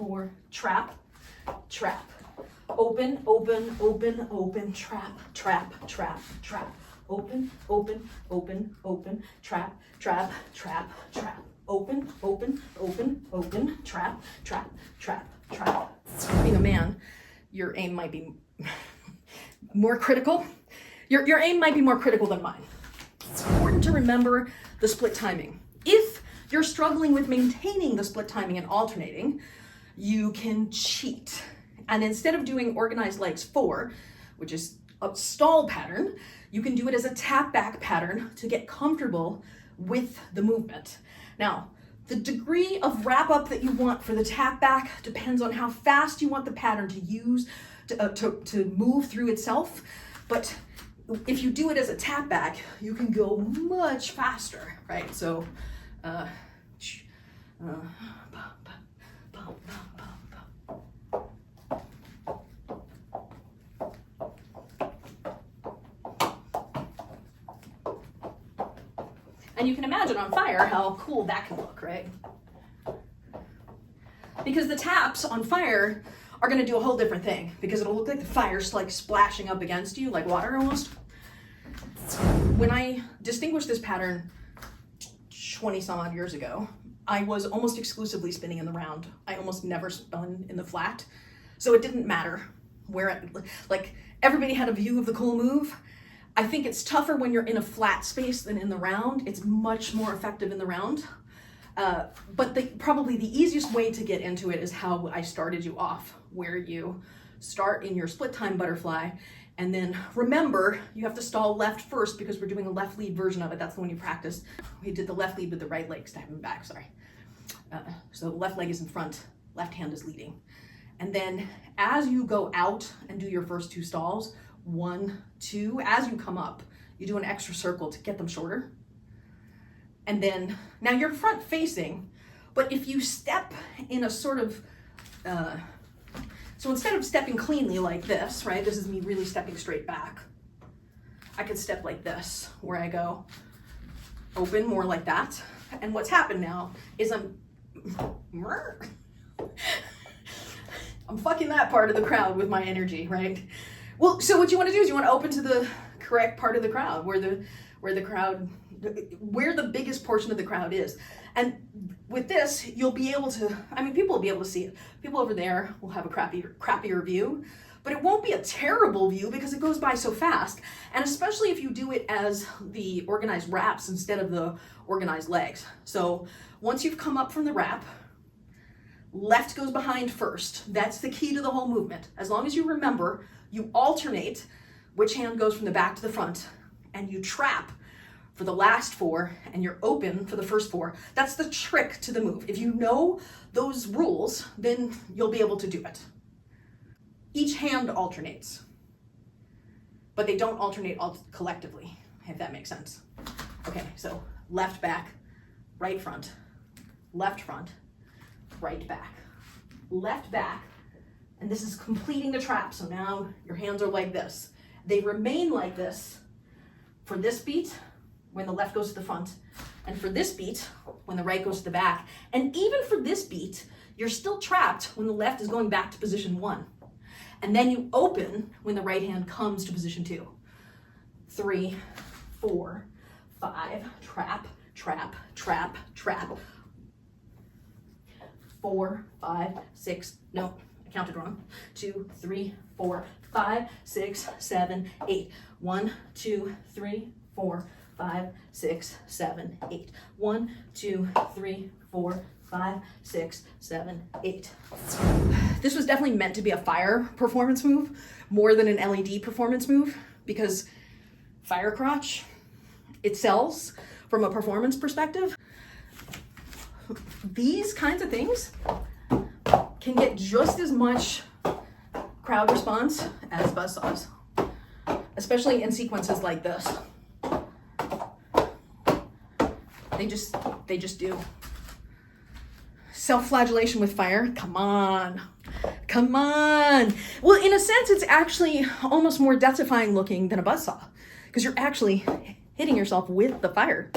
4, trap, trap. Open, open, open, open, trap, trap, trap, trap. Open, open, open, open, trap, trap, trap, trap. Open, open, open, open, trap, trap, trap, trap. Being a man, your aim might be more critical. Your aim might be more critical than mine. It's important to remember the split timing. If you're struggling with maintaining the split timing and alternating, you can cheat. And instead of doing organized legs 4, which is a stall pattern, you can do it as a tap back pattern to get comfortable with the movement. Now, the degree of wrap up that you want for the tap back depends on how fast you want the pattern to use to move through itself. But if you do it as a tap back, you can go much faster, right? So, and you can imagine on fire how cool that can look, right? Because the taps on fire are going to do a whole different thing, because it'll look like the fire's like splashing up against you, like water almost. When I distinguished this pattern 20 some odd years ago, I was almost exclusively spinning in the round. I almost never spun in the flat. So it didn't matter where, like everybody had a view of the cool move. I think it's tougher when you're in a flat space than in the round. It's much more effective in the round. But probably the easiest way to get into it is how I started you off, where you start in your split time butterfly, and then remember you have to stall left first because we're doing a left lead version of it. That's the one you practiced. We did the left lead with the right leg stepping back, sorry. So left leg is in front, left hand is leading. And then as you go out and do your first 2 stalls, 1, 2, as you come up, you do an extra circle to get them shorter. And then, now you're front facing, but if you step in a sort of, so instead of stepping cleanly like this, right, this is me really stepping straight back. I could step like this, where I go open more like that. And what's happened now is I'm fucking that part of the crowd with my energy, right? Well, so what you want to do is you want to open to the correct part of the crowd, where the biggest portion of the crowd is. And with this, you'll be able to, I mean, people will be able to see it. People over there will have a crappier view, but it won't be a terrible view because it goes by so fast. And especially if you do it as the organized wraps instead of the organized legs. So once you've come up from the wrap, left goes behind first. That's the key to the whole movement. As long as you remember, you alternate which hand goes from the back to the front, and you trap for the last 4, and you're open for the first 4. That's the trick to the move. If you know those rules, then you'll be able to do it. Each hand alternates, but they don't alternate collectively, if that makes sense. Okay, so left back, right front, right back, left back, and this is completing the trap. So now your hands are like this. They remain like this for this beat, when the left goes to the front, and for this beat, when the right goes to the back. And even for this beat, you're still trapped when the left is going back to position 1. And then you open when the right hand comes to position 2. 3, 4, 5, trap, trap, trap, trap. 4, 5, 6, no, I counted wrong. 2, 3, 4, 5, 6, 7, 8. 1, 2, 3, 4, 5, 6, 7, 8. 1, 2, 3, 4, 5, 6, 7, 8. This was definitely meant to be a fire performance move more than an LED performance move, because fire crotch, it sells from a performance perspective. These kinds of things can get just as much crowd response as buzzsaws, especially in sequences like this. They just do. Self-flagellation with fire, come on. Well, in a sense, it's actually almost more death-defying looking than a buzzsaw, because you're actually hitting yourself with the fire.